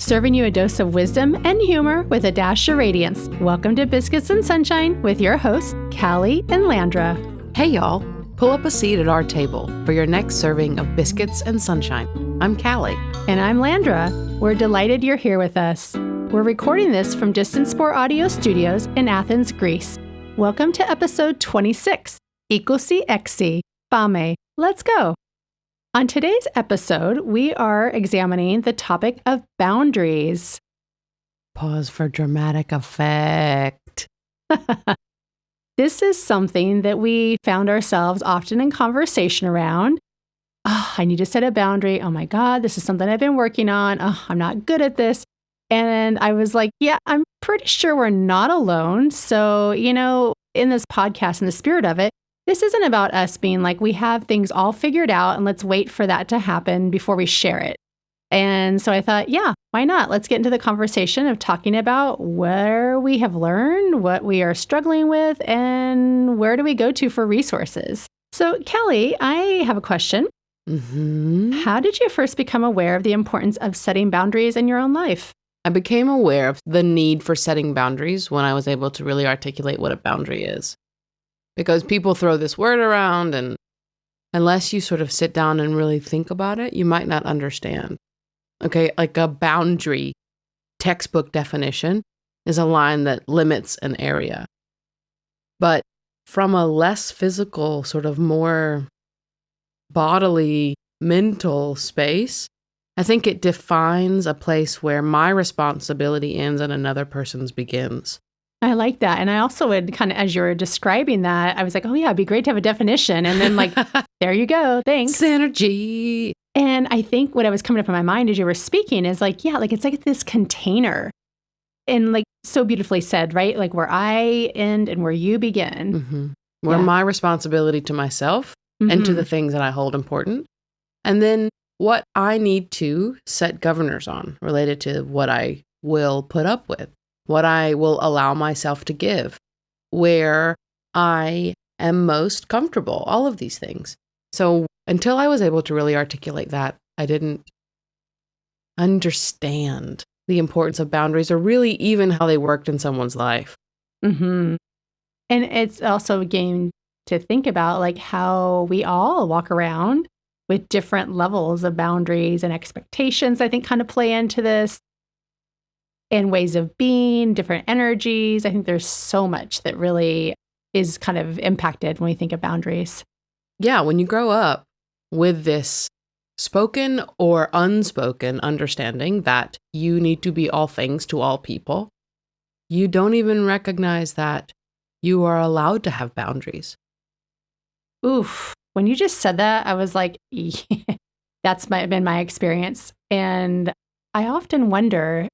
serving you a dose of wisdom and humor with a dash of radiance. Welcome to Biscuits and Sunshine with your hosts, Callie and Landra. Hey y'all, pull up a seat at our table for your next serving of Biscuits and Sunshine. I'm Callie. And I'm Landra. We're delighted you're here with us. We're recording this from Distant Sport Audio Studios in Athens, Greece. Welcome to episode 26, Equosi Exi, Fame. Let's go. On today's episode, we are examining the topic of boundaries. Pause for dramatic effect. This is something that we found ourselves often in conversation around. Oh, I need to set a boundary. Oh my God, this is something I've been working on. Oh, I'm not good at this. And I was like, yeah, I'm pretty sure we're not alone. So, in this podcast, in the spirit of it, this isn't about us being like, we have things all figured out and let's wait for that to happen before we share it. And so I thought, yeah, why not? Let's get into the conversation of talking about where we have learned, what we are struggling with, and where do we go to for resources. So, Callie, I have a question. How did you first become aware of the importance of setting boundaries in your own life? I became aware of the need for setting boundaries when I was able to really articulate what a boundary is. Because people throw this word around, and unless you sort of sit down and really think about it, you might not understand. Okay, like a boundary textbook definition is a line that limits an area. But from a less physical, sort of more bodily, mental space, I think it defines a place where my responsibility ends and another person's begins. I like that. And I also would kind of, as you were describing that, I was like, oh yeah, it'd be great to have a definition. And then like, there you go. Thanks. Synergy. And I think what was coming up in my mind as you were speaking is like, yeah, like it's like this container. And like so beautifully said, right? Like where I end and where you begin. Where my responsibility to myself and to the things that I hold important. And then what I need to set governors on related to what I will put up with, what I will allow myself to give, where I am most comfortable, all of these things. So until I was able to really articulate that, I didn't understand the importance of boundaries or really even how they worked in someone's life. And it's also a game to think about like how we all walk around with different levels of boundaries and expectations, I think kind of play into this. And ways of being, different energies. I think there's so much that really is kind of impacted when we think of boundaries. Yeah, when you grow up with this spoken or unspoken understanding that you need to be all things to all people, you don't even recognize that you are allowed to have boundaries. Oof. When you just said that, I was like, yeah, that's been my experience. And I often wonder,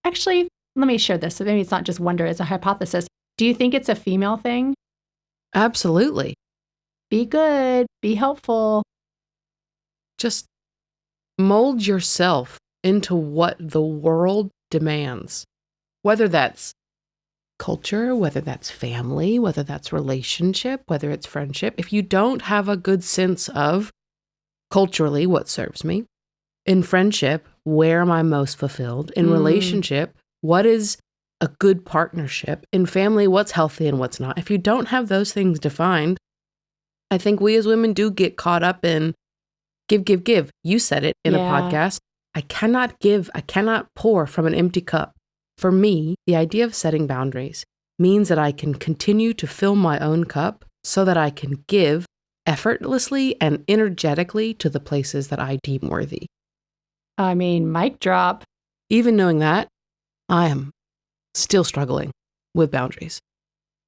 actually, let me share this. Maybe it's not just wonder, it's a hypothesis. Do you think it's a female thing? Absolutely. Be good, be helpful. Just mold yourself into what the world demands, whether that's culture, whether that's family, whether that's relationship, whether it's friendship. If you don't have a good sense of culturally what serves me, in friendship, where am I most fulfilled? In relationship, what is a good partnership? In family, what's healthy and what's not? If you don't have those things defined, I think we as women do get caught up in give. You said it in a podcast. I cannot give, I cannot pour from an empty cup. For me, the idea of setting boundaries means that I can continue to fill my own cup so that I can give effortlessly and energetically to the places that I deem worthy. I mean, mic drop. Even knowing that, I am still struggling with boundaries.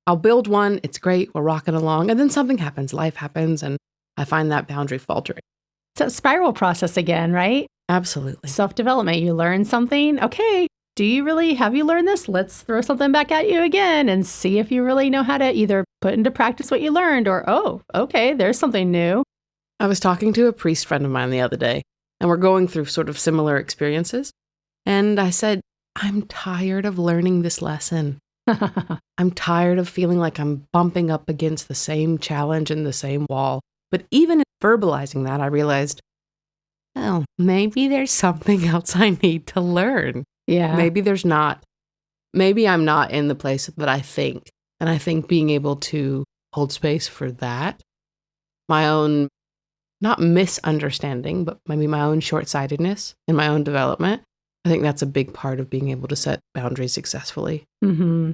I'll build one, it's great, we're rocking along, and then something happens, life happens, and I find that boundary faltering. It's a spiral process again, right? Absolutely. Self-development, you learn something, okay, have you learned this? Let's throw something back at you again and see if you really know how to either put into practice what you learned or, oh, okay, there's something new. I was talking to a priest friend of mine the other day, and we're going through sort of similar experiences. And I said, I'm tired of learning this lesson. I'm tired of feeling like I'm bumping up against the same challenge and the same wall. But even in verbalizing that, I realized oh, maybe there's something else I need to learn. Yeah. Maybe I'm not in the place that I think. And I think being able to hold space for that, my own, not misunderstanding, but maybe my own short-sightedness in my own development, I think that's a big part of being able to set boundaries successfully. Mm-hmm.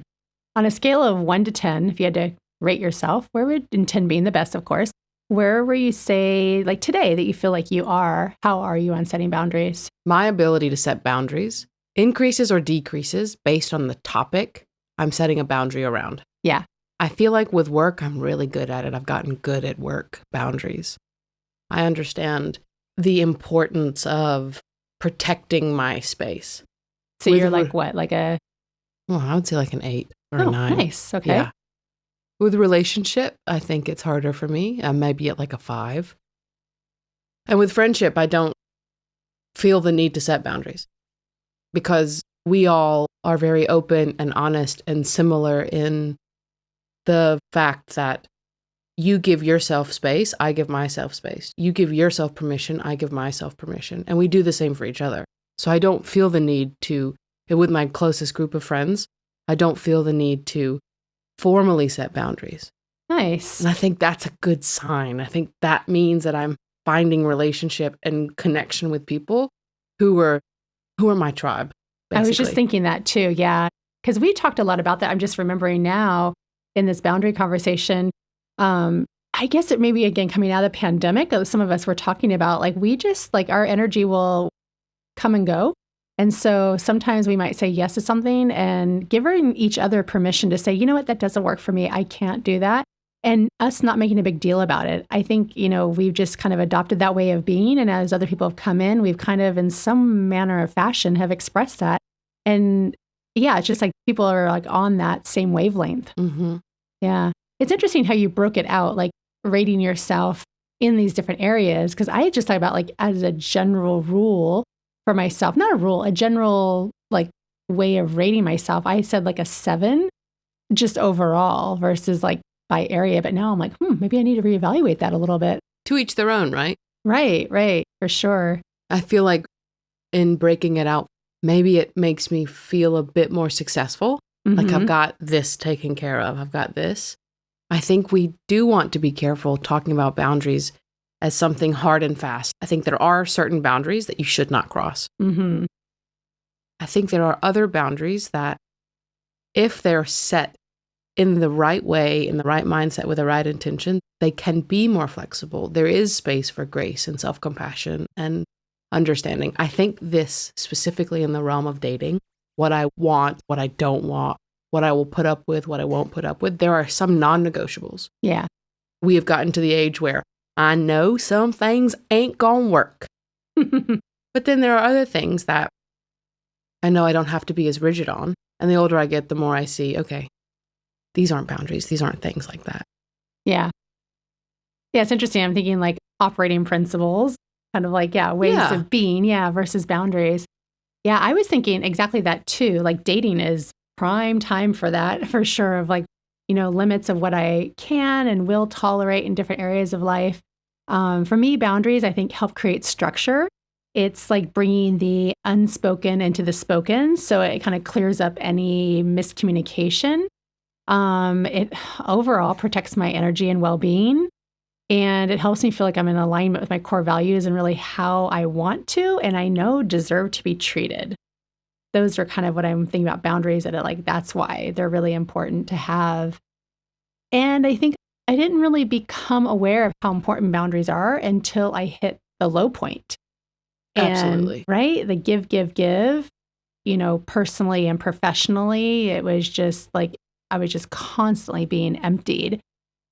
On a scale of 1 to 10, if you had to rate yourself, where would, and 10 being the best, of course, where were you say, like today, that you feel like you are? How are you on setting boundaries? My ability to set boundaries increases or decreases based on the topic I'm setting a boundary around. Yeah. I feel like with work, I'm really good at it. I've gotten good at work boundaries. I understand the importance of protecting my space. So you're like what? Like a... Well, I would say like an 8 or a 9. Nice. Okay. Yeah. With relationship, I think it's harder for me. I might be at like a 5. And with friendship, I don't feel the need to set boundaries because we all are very open and honest and similar in the fact that you give yourself space, I give myself space. You give yourself permission, I give myself permission. And we do the same for each other. So I don't feel the need to, with my closest group of friends, I don't feel the need to formally set boundaries. Nice. And I think that's a good sign. I think that means that I'm finding relationship and connection with people who are my tribe, basically. I was just thinking that too. Yeah. Because we talked a lot about that. I'm just remembering now in this boundary conversation. I guess it may be, again, coming out of the pandemic, some of us were talking about, like, we just, like, our energy will come and go. And so sometimes we might say yes to something and giving each other permission to say, you know what, that doesn't work for me. I can't do that. And us not making a big deal about it. I think, we've just kind of adopted that way of being. And as other people have come in, we've kind of, in some manner or fashion, have expressed that. And yeah, it's just like people are like on that same wavelength. Mm-hmm. Yeah. It's interesting how you broke it out, like rating yourself in these different areas. Because I just thought about, like, as a general rule for myself, not a rule, a general like way of rating myself. I said like a 7 just overall versus like by area. But now I'm like, maybe I need to reevaluate that a little bit. To each their own, right? Right. For sure. I feel like in breaking it out, maybe it makes me feel a bit more successful. Mm-hmm. Like I've got this taken care of. I've got this. I think we do want to be careful talking about boundaries as something hard and fast. I think there are certain boundaries that you should not cross. Mm-hmm. I think there are other boundaries that, if they're set in the right way, in the right mindset, with the right intention, they can be more flexible. There is space for grace and self-compassion and understanding. I think this specifically in the realm of dating, what I want, what I don't want, what I will put up with, what I won't put up with, there are some non-negotiables. Yeah. We have gotten to the age where I know some things ain't gonna work. But then there are other things that I know I don't have to be as rigid on. And the older I get, the more I see, okay, these aren't boundaries. These aren't things like that. Yeah. Yeah, it's interesting. I'm thinking like operating principles, kind of like, ways of being, versus boundaries. Yeah, I was thinking exactly that too. Like dating is prime time for that, for sure, of like, limits of what I can and will tolerate in different areas of life. For me, boundaries, I think, help create structure. It's like bringing the unspoken into the spoken. So it kind of clears up any miscommunication. It overall protects my energy and well-being. And it helps me feel like I'm in alignment with my core values and really how I want to, and I know deserve to be treated. Those are kind of what I'm thinking about boundaries, and that's why they're really important to have. And I think I didn't really become aware of how important boundaries are until I hit the low point. Absolutely. Right? The give, personally and professionally, it was just like, I was just constantly being emptied.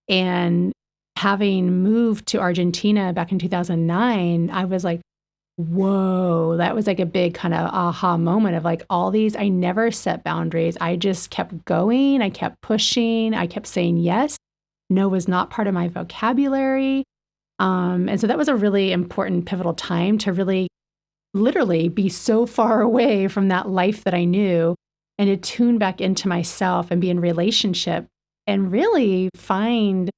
And having moved to Argentina back in 2009, I was like, whoa, that was like a big kind of aha moment of like all these, I never set boundaries. I just kept going. I kept pushing. I kept saying yes. No was not part of my vocabulary. And so that was a really important pivotal time to really literally be so far away from that life that I knew and to tune back into myself and be in relationship and really find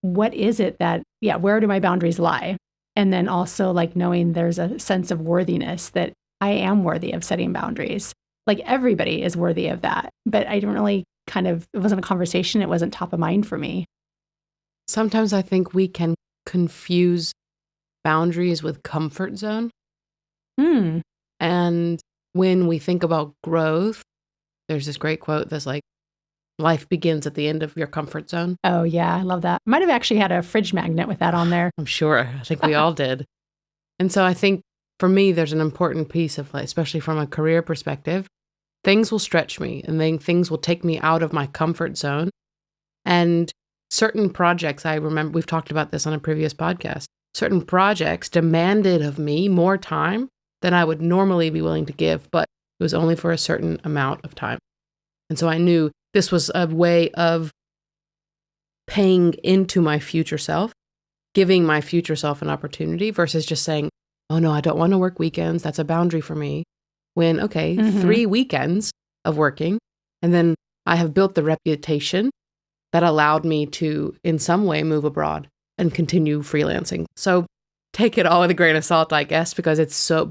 what is it that, where do my boundaries lie? And then also like knowing there's a sense of worthiness that I am worthy of setting boundaries. Like everybody is worthy of that. But I didn't really it wasn't a conversation. It wasn't top of mind for me. Sometimes I think we can confuse boundaries with comfort zone. Hmm. And when we think about growth, there's this great quote that's like, life begins at the end of your comfort zone. Oh, yeah. I love that. Might have actually had a fridge magnet with that on there. I'm sure. I think we all did. And so I think for me, there's an important piece of, like, especially from a career perspective, things will stretch me and then things will take me out of my comfort zone. And certain projects, I remember we've talked about this on a previous podcast, certain projects demanded of me more time than I would normally be willing to give, but it was only for a certain amount of time. And so I knew this was a way of paying into my future self, giving my future self an opportunity versus just saying, oh no, I don't want to work weekends. That's a boundary for me. When, okay, 3 weekends of working, and then I have built the reputation that allowed me to, in some way, move abroad and continue freelancing. So take it all with a grain of salt, I guess, because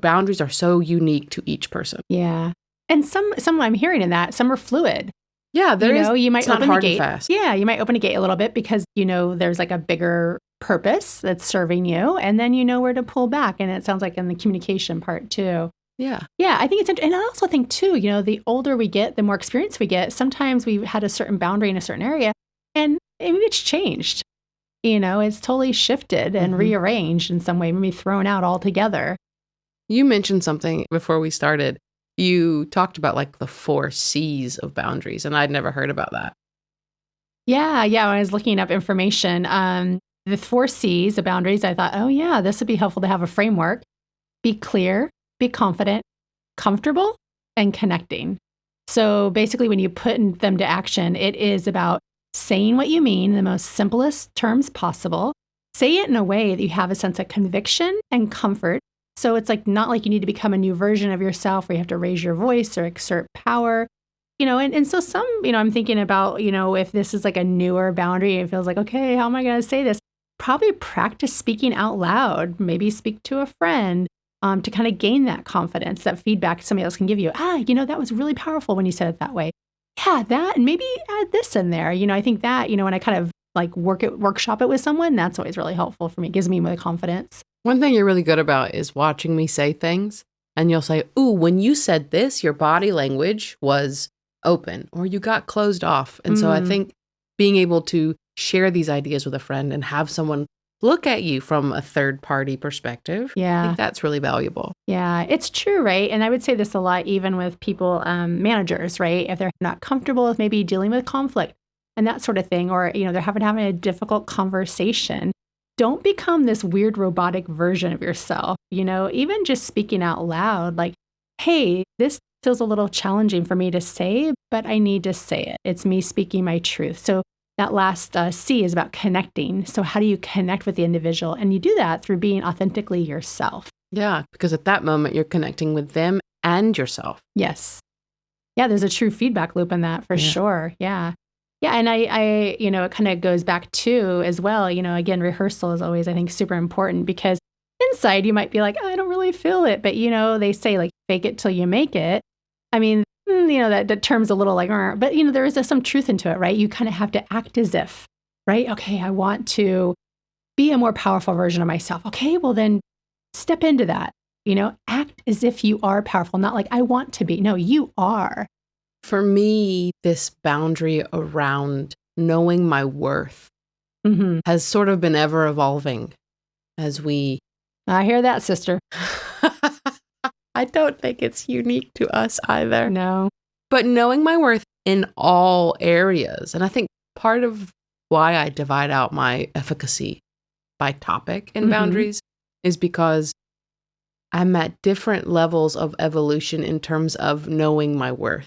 boundaries are so unique to each person. Yeah. And some I'm hearing in that, some are fluid. Yeah, you might it's not open hard the gate. and fast. Yeah, you might open a gate a little bit because there's like a bigger purpose that's serving you, and then you know where to pull back. And it sounds like in the communication part too. Yeah. Yeah, I think it's interesting. And I also think too, the older we get, the more experience we get. Sometimes we had a certain boundary in a certain area, and maybe it's changed. It's totally shifted and rearranged in some way, maybe thrown out altogether. You mentioned something before we started. You talked about like the 4 C's of boundaries, and I'd never heard about that. Yeah. When I was looking up information, the 4 C's of boundaries, I thought, oh yeah, this would be helpful to have a framework. Be clear, be confident, comfortable, and connecting. So basically, when you put them to action, it is about saying what you mean in the most simplest terms possible. Say it in a way that you have a sense of conviction and comfort. So it's like not like you need to become a new version of yourself where you have to raise your voice or exert power. And so some, I'm thinking about, if this is like a newer boundary, it feels like, okay, how am I going to say this? Probably practice speaking out loud, maybe speak to a friend to kind of gain that confidence, that feedback somebody else can give you. That was really powerful when you said it that way. Yeah, that, and maybe add this in there. I think that, when I kind of like workshop it with someone, that's always really helpful for me. It gives me more confidence. One thing you're really good about is watching me say things, and you'll say, ooh, when you said this, your body language was open or you got closed off. And so I think being able to share these ideas with a friend and have someone look at you from a third party perspective, I think that's really valuable. Yeah, it's true, right? And I would say this a lot, even with people, managers, right? If they're not comfortable with maybe dealing with conflict and that sort of thing, or, they're having a difficult conversation, don't become this weird robotic version of yourself. Even just speaking out loud, like, hey, this feels a little challenging for me to say, but I need to say it. It's me speaking my truth. So that last C is about connecting. So how do you connect with the individual? And you do that through being authentically yourself. Yeah, because at that moment, you're connecting with them and yourself. Yes. Yeah, there's a true feedback loop in that for sure. Yeah. Yeah, and I it kind of goes back to as well, again, rehearsal is always, I think, super important because inside you might be like, I don't really feel it. But, they say like, fake it till you make it. I mean, that term's a little like, but, there is some truth into it, right? You kind of have to act as if, right? Okay, I want to be a more powerful version of myself. Okay, well then step into that, act as if you are powerful, not like I want to be. No, you are. For me, this boundary around knowing my worth has sort of been ever evolving as we... I hear that, sister. I don't think it's unique to us either. No. But knowing my worth in all areas. And I think part of why I divide out my efficacy by topic in boundaries is because I'm at different levels of evolution in terms of knowing my worth.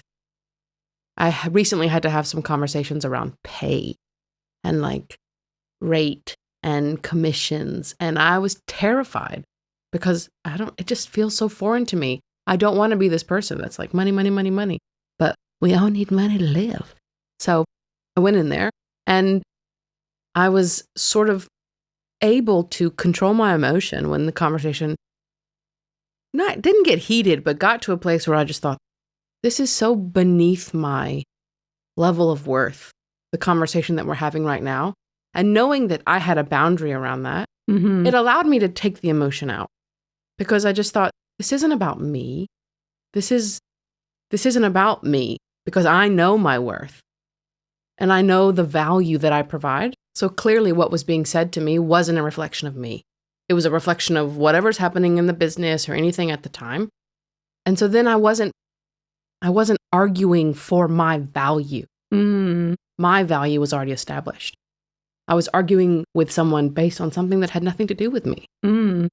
I recently had to have some conversations around pay and like rate and commissions. And I was terrified because it just feels so foreign to me. I don't want to be this person that's like money, money, money, money, but we all need money to live. So I went in there and I was sort of able to control my emotion when the conversation didn't get heated, but got to a place where I just thought, this is so beneath my level of worth, the conversation that we're having right now. And knowing that I had a boundary around that, it allowed me to take the emotion out, because I just thought, this isn't about me. This isn't about me, because I know my worth and I know the value that I provide. So clearly what was being said to me wasn't a reflection of me. It was a reflection of whatever's happening in the business or anything at the time. And so then I wasn't arguing for my value. My value was already established. I was arguing with someone based on something that had nothing to do with me. And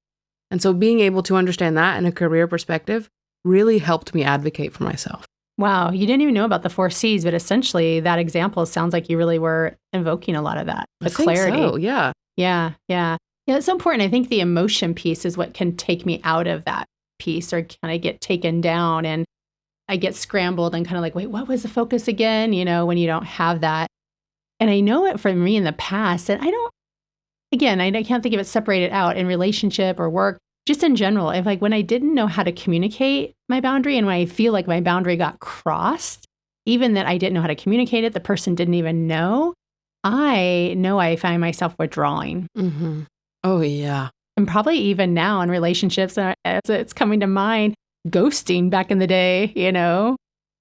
so being able to understand that in a career perspective really helped me advocate for myself. Wow. You didn't even know about the 4 C's, but essentially that example sounds like you really were invoking a lot of that. The clarity. So, yeah. Yeah. It's so important. I think the emotion piece is what can take me out of that piece, or kind of get taken down and I get scrambled and kind of like, wait, what was the focus again? When you don't have that. And I know it from me in the past, and I can't think of it separated out in relationship or work, just in general. If when I didn't know how to communicate my boundary, and when I feel like my boundary got crossed, even that I didn't know how to communicate it, the person didn't even know, I find myself withdrawing. Oh, yeah. And probably even now in relationships, it's coming to mind, ghosting back in the day,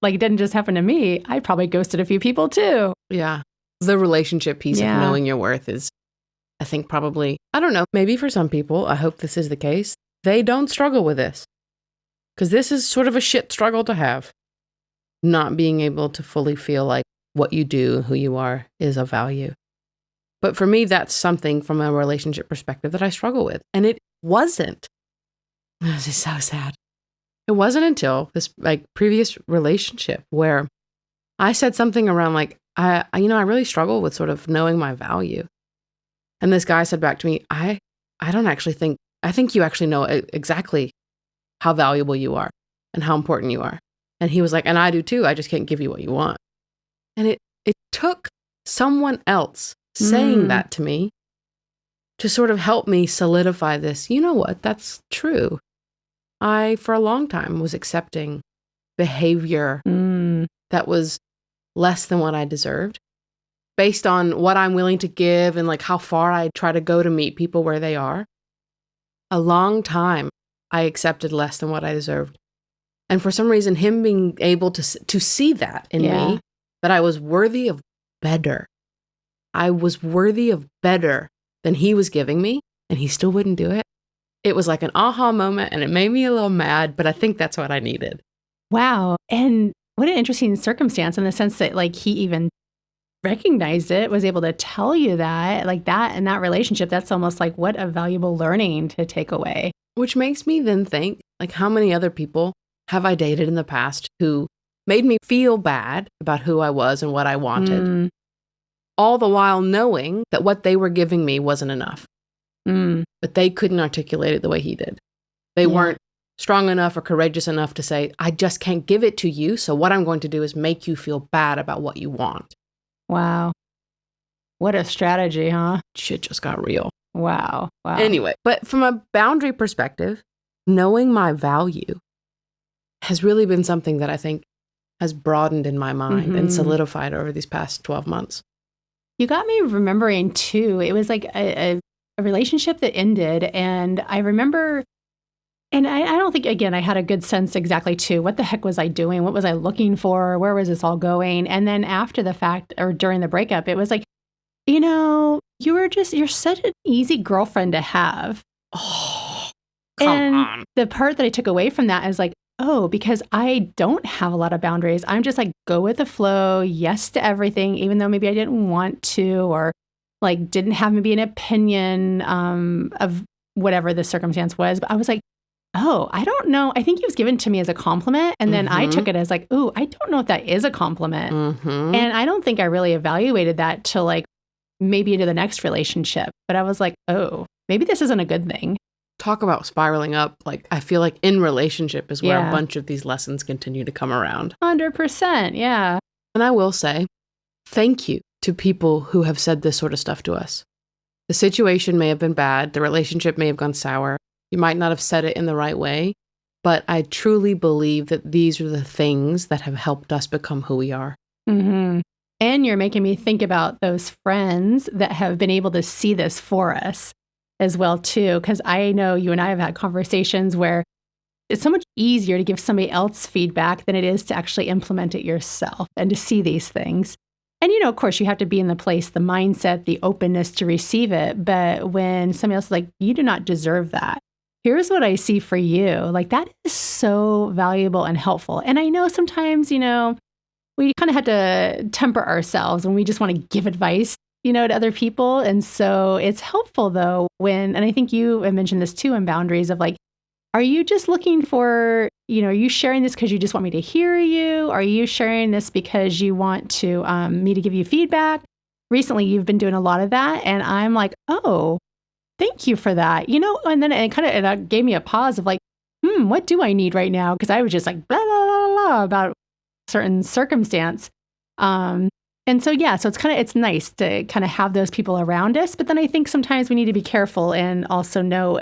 like it didn't just happen to me. I probably ghosted a few people too. Yeah. The relationship piece of knowing your worth is, I think, probably, I don't know, maybe for some people, I hope this is the case, they don't struggle with this. Because this is sort of a shit struggle to have. Not being able to fully feel like what you do, who you are, is of value. But for me, that's something from a relationship perspective that I struggle with. And it wasn't. This is so sad. It wasn't until this previous relationship where I said something around I really struggle with sort of knowing my value. And this guy said back to me, I think you actually know exactly how valuable you are and how important you are. And he was like, and I do too. I just can't give you what you want. And it took someone else saying that to me to sort of help me solidify this. You know what? That's true. I, for a long time, was accepting behavior that was less than what I deserved based on what I'm willing to give and how far I try to go to meet people where they are. A long time, I accepted less than what I deserved. And for some reason, him being able to see that in me, that I was worthy of better. I was worthy of better than he was giving me, and he still wouldn't do it. It was like an aha moment, and it made me a little mad, but I think that's what I needed. Wow. And what an interesting circumstance in the sense that he even recognized it, was able to tell you that, that in that relationship, that's almost what a valuable learning to take away. Which makes me then think, how many other people have I dated in the past who made me feel bad about who I was and what I wanted, all the while knowing that what they were giving me wasn't enough. But they couldn't articulate it the way he did. They weren't strong enough or courageous enough to say, I just can't give it to you. So what I'm going to do is make you feel bad about what you want. Wow. What a strategy, huh? Shit just got real. Wow. Anyway, but from a boundary perspective, knowing my value has really been something that I think has broadened in my mind and solidified over these past 12 months. You got me remembering too, it was a relationship that ended, and I remember, and I don't think, again, I had a good sense exactly too, what the heck was I doing? What was I looking for? Where was this all going? And then after the fact, or during the breakup, it was you're such an easy girlfriend to have. Oh, come on. The part that I took away from that is because I don't have a lot of boundaries. I'm just go with the flow, yes to everything, even though maybe I didn't want to, or didn't have maybe an opinion of whatever the circumstance was. But I was oh, I don't know. I think it was given to me as a compliment. And then I took it as ooh, I don't know if that is a compliment. And I don't think I really evaluated that till maybe into the next relationship. But I was oh, maybe this isn't a good thing. Talk about spiraling up. I feel in relationship is where a bunch of these lessons continue to come around. 100%. Yeah. And I will say, thank you to people who have said this sort of stuff to us. The situation may have been bad. The relationship may have gone sour. You might not have said it in the right way. But I truly believe that these are the things that have helped us become who we are. Mm-hmm. And you're making me think about those friends that have been able to see this for us as well, too. Because I know you and I have had conversations where it's so much easier to give somebody else feedback than it is to actually implement it yourself and to see these things. And, of course, you have to be in the place, the mindset, the openness to receive it. But when somebody else is like, you do not deserve that. Here's what I see for you. Like, that is so valuable and helpful. And I know sometimes, we kind of have to temper ourselves when we just want to give advice, to other people. And so it's helpful, though, and I think you mentioned this too in boundaries of like, are you just looking for, are you sharing this because you just want me to hear you? Are you sharing this because you want to me to give you feedback? Recently, you've been doing a lot of that. And I'm like, oh, thank you for that. And then it gave me a pause of like, what do I need right now? Because I was just like, blah, blah, blah, blah, about certain circumstance. And so, yeah, so it's nice to kind of have those people around us. But then I think sometimes we need to be careful and also know,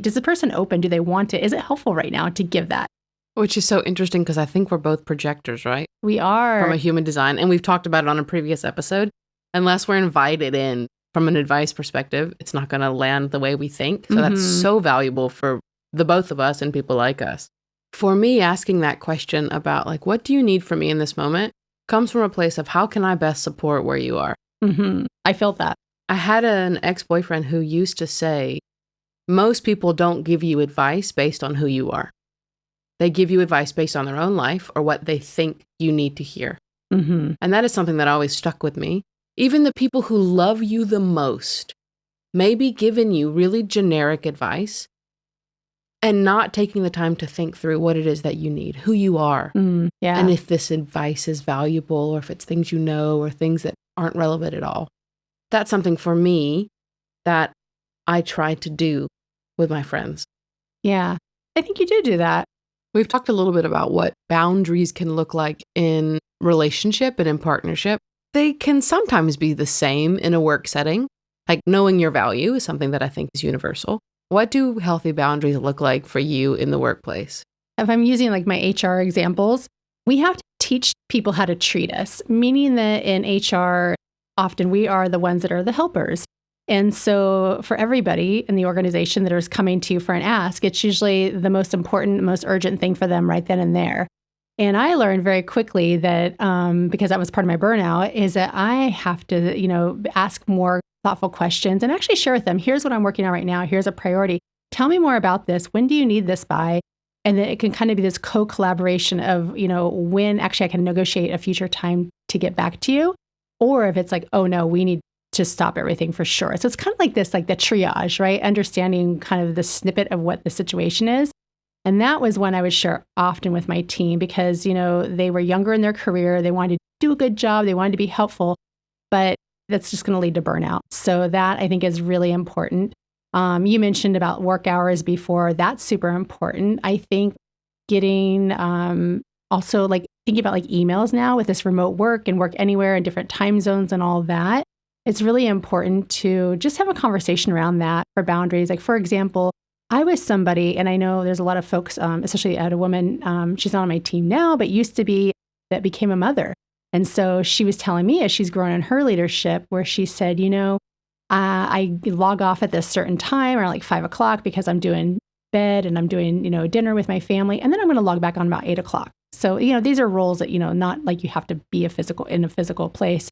does the person open? Do they want it? Is it helpful right now to give that? Which is so interesting because I think we're both projectors, right? We are. From a human design. And we've talked about it on a previous episode. Unless we're invited in from an advice perspective, it's not going to land the way we think. So that's so valuable for the both of us and people like us. For me, asking that question about like, what do you need from me in this moment comes from a place of how can I best support where you are? Mm-hmm. I felt that. I had an ex-boyfriend who used to say, most people don't give you advice based on who you are. They give you advice based on their own life or what they think you need to hear. Mm-hmm. And that is something that always stuck with me. Even the people who love you the most may be giving you really generic advice and not taking the time to think through what it is that you need, who you are, yeah. and if this advice is valuable or if it's things you know or things that aren't relevant at all. That's something for me that I try to do with my friends. Yeah, I think you do that. We've talked a little bit about what boundaries can look like in relationship and in partnership. They can sometimes be the same in a work setting. Like knowing your value is something that I think is universal. What do healthy boundaries look like for you in the workplace? If I'm using like my HR examples, we have to teach people how to treat us, meaning that in HR, often we are the ones that are the helpers. And so for everybody in the organization that is coming to you for an ask, it's usually the most important, most urgent thing for them right then and there. And I learned very quickly that, because that was part of my burnout, is that I have to, ask more thoughtful questions and actually share with them, here's what I'm working on right now. Here's a priority. Tell me more about this. When do you need this by? And then it can kind of be this co-collaboration of, when actually I can negotiate a future time to get back to you. Or if it's like, oh no, we need to stop everything for sure. So it's kind of like this, like the triage, right? Understanding kind of the snippet of what the situation is. And that was one I would share often with my team because, they were younger in their career. They wanted to do a good job. They wanted to be helpful, but that's just going to lead to burnout. So that I think is really important. You mentioned about work hours before. That's super important. I think getting also like thinking about like emails now with this remote work and work anywhere in different time zones and all that. It's really important to just have a conversation around that for boundaries. Like, for example, I was somebody, and I know there's a lot of folks, especially I had a woman, she's not on my team now, but used to be, that became a mother. And so she was telling me as she's grown in her leadership, where she said, I log off at this certain time around like 5 o'clock because I'm doing bed and I'm doing, dinner with my family. And then I'm going to log back on about 8 o'clock. So, these are roles that, not like you have to be in a physical place.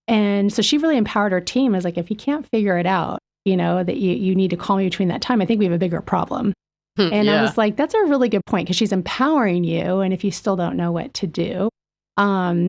And so she really empowered her team as like, if you can't figure it out, that you need to call me between that time, I think we have a bigger problem. And I was like, that's a really good point because she's empowering you. And if you still don't know what to do. And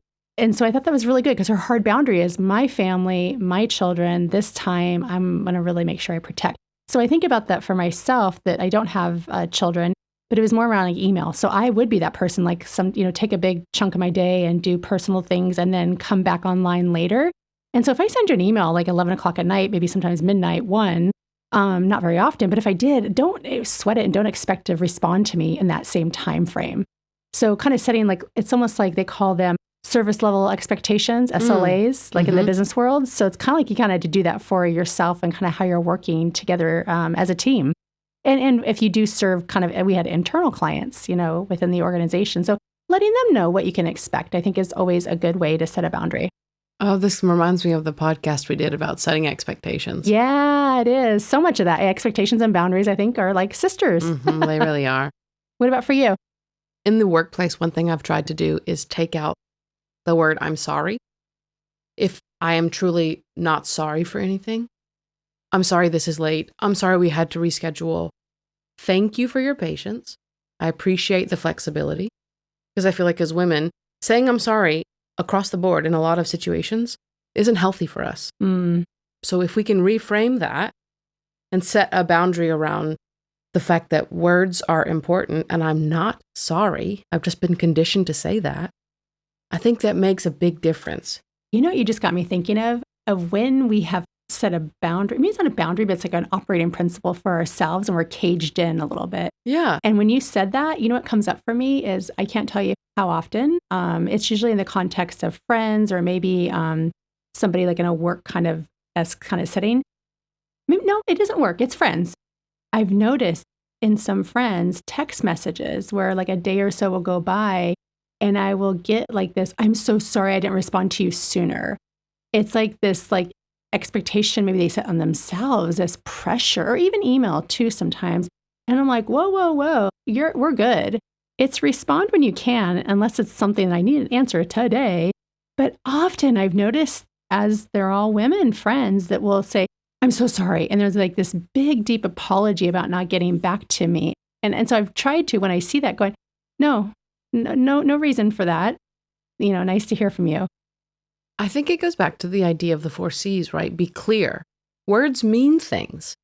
so I thought that was really good because her hard boundary is my family, my children, this time I'm going to really make sure I protect. So I think about that for myself that I don't have children, but it was more around like email. So I would be that person, like take a big chunk of my day and do personal things and then come back online later. And so if I send you an email like 11 o'clock at night, maybe sometimes midnight, 1, not very often, but if I did, don't sweat it and don't expect to respond to me in that same time frame. So kind of setting like, it's almost like they call them service level expectations, SLAs, like in the business world. So it's kind of like you kind of had to do that for yourself and kind of how you're working together as a team. And if you do serve we had internal clients, within the organization. So letting them know what you can expect, I think, is always a good way to set a boundary. Oh, this reminds me of the podcast we did about setting expectations. Yeah, it is. So much of that. Expectations and boundaries, I think, are like sisters. They really are. What about for you? In the workplace, one thing I've tried to do is take out the word I'm sorry. If I am truly not sorry for anything, I'm sorry this is late. I'm sorry we had to reschedule. Thank you for your patience. I appreciate the flexibility, because I feel like as women, saying I'm sorry across the board in a lot of situations isn't healthy for us. So if we can reframe that and set a boundary around the fact that words are important and I'm not sorry, I've just been conditioned to say that, I think that makes a big difference. You know what you just got me thinking of when we have set a boundary. I mean, it's not a boundary, but it's like an operating principle for ourselves and we're caged in a little bit. Yeah. And when you said that, what comes up for me is I can't tell you how often. It's usually in the context of friends or maybe somebody like in a work kind of setting. Maybe, no, it doesn't work. It's friends. I've noticed in some friends text messages where like a day or so will go by and I will get like this, I'm so sorry I didn't respond to you sooner. It's like this like expectation maybe they set on themselves, this pressure, or even email too sometimes. And I'm like, whoa, we're good. It's respond when you can, unless it's something that I need an answer today. But often I've noticed, as they're all women friends, that will say, I'm so sorry. And there's like this big, deep apology about not getting back to me. And so I've tried to, when I see that, going, no reason for that. Nice to hear from you. I think it goes back to the idea of the 4 C's, right? Be clear. Words mean things.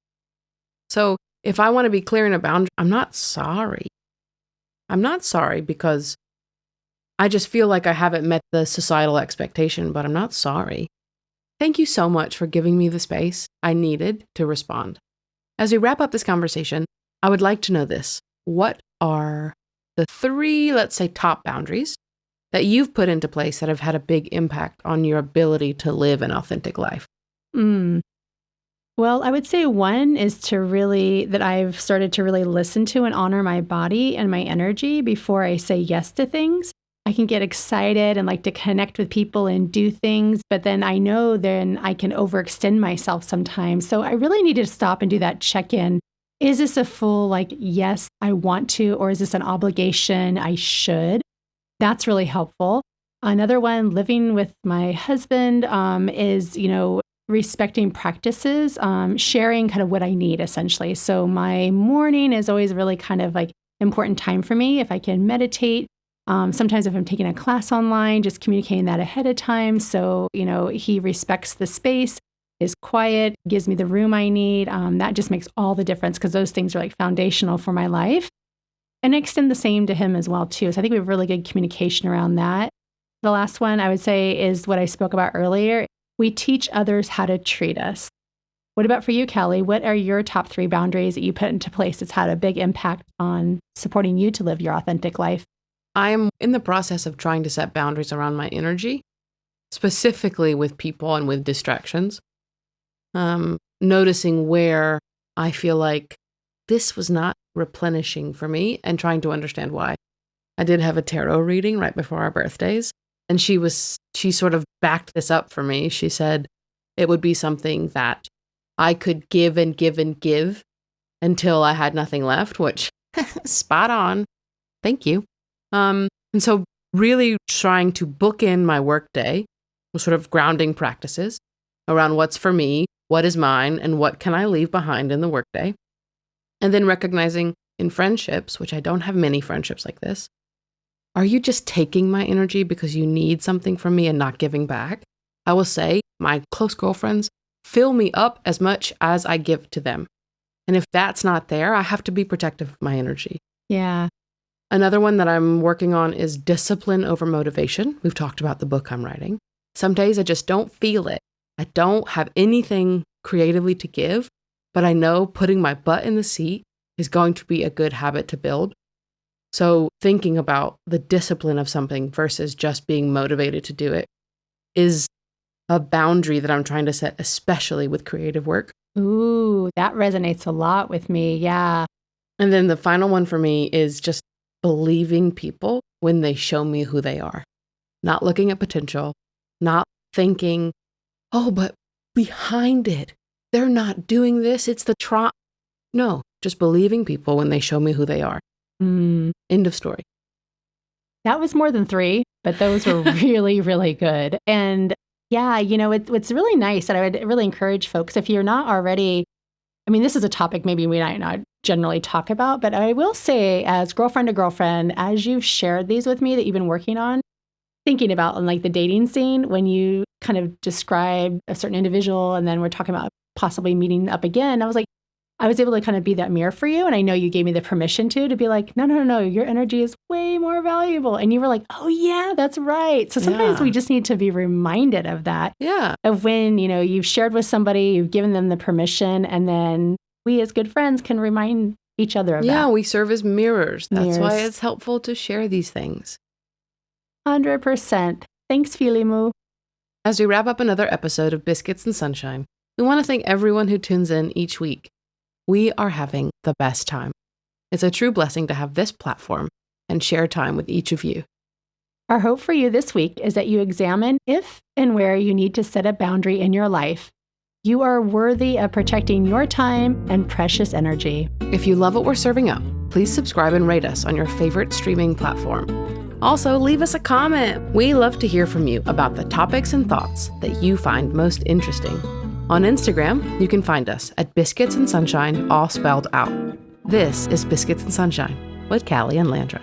So if I want to be clear in a boundary, I'm not sorry. I'm not sorry because I just feel like I haven't met the societal expectation, but I'm not sorry. Thank you so much for giving me the space I needed to respond. As we wrap up this conversation, I would like to know this. What are the 3, let's say, top boundaries that you've put into place that have had a big impact on your ability to live an authentic life? Well, I would say one is that I've started to really listen to and honor my body and my energy before I say yes to things. I can get excited and like to connect with people and do things, but then I know then I can overextend myself sometimes. So I really need to stop and do that check-in. Is this a full like, yes, I want to, or is this an obligation I should? That's really helpful. Another one, living with my husband, is, respecting practices, sharing kind of what I need essentially. So my morning is always really kind of like important time for me. If I can meditate, sometimes if I'm taking a class online, just communicating that ahead of time. So, he respects the space, is quiet, gives me the room I need. That just makes all the difference because those things are like foundational for my life. And I extend the same to him as well, too. So I think we have really good communication around that. The last one I would say is what I spoke about earlier. We teach others how to treat us. What about for you, Callie? What are your top 3 boundaries that you put into place that's had a big impact on supporting you to live your authentic life? I am in the process of trying to set boundaries around my energy, specifically with people and with distractions. Noticing where I feel like this was not replenishing for me and trying to understand why. I did have a tarot reading right before our birthdays, and she sort of backed this up for me. She said it would be something that I could give and give and give until I had nothing left, which spot on. Thank you. And so really trying to book in my workday with sort of grounding practices around what's for me, what is mine, and what can I leave behind in the workday. And then recognizing in friendships, which I don't have many friendships like this, are you just taking my energy because you need something from me and not giving back? I will say my close girlfriends fill me up as much as I give to them. And if that's not there, I have to be protective of my energy. Yeah. Another one that I'm working on is discipline over motivation. We've talked about the book I'm writing. Some days I just don't feel it. I don't have anything creatively to give, but I know putting my butt in the seat is going to be a good habit to build. So thinking about the discipline of something versus just being motivated to do it is a boundary that I'm trying to set, especially with creative work. Ooh, that resonates a lot with me. Yeah. And then the final one for me is just believing people when they show me who they are. Not looking at potential, not thinking, oh, but behind it, they're not doing this. It's the try. No, just believing people when they show me who they are. End of story. That was more than 3, but those were really, really good. And yeah, what's really nice, and I would really encourage folks, if you're not already, I mean, this is a topic maybe we might not generally talk about, but I will say, as girlfriend to girlfriend, as you've shared these with me that you've been working on, thinking about on like the dating scene, when you kind of describe a certain individual and then we're talking about possibly meeting up again, I was able to kind of be that mirror for you. And I know you gave me the permission to be like, no, your energy is way more valuable. And you were like, oh yeah, that's right. So sometimes we just need to be reminded of that. Yeah. Of when, you've shared with somebody, you've given them the permission, and then we as good friends can remind each other of that. Yeah, we serve as mirrors. That's why it's helpful to share these things. 100%. Thanks, Filimu. As we wrap up another episode of Biscuits and Sunshine, we want to thank everyone who tunes in each week. We are having the best time. It's a true blessing to have this platform and share time with each of you. Our hope for you this week is that you examine if and where you need to set a boundary in your life. You are worthy of protecting your time and precious energy. If you love what we're serving up, please subscribe and rate us on your favorite streaming platform. Also, leave us a comment. We love to hear from you about the topics and thoughts that you find most interesting. On Instagram, you can find us at Biscuits and Sunshine, all spelled out. This is Biscuits and Sunshine with Callie and Landra.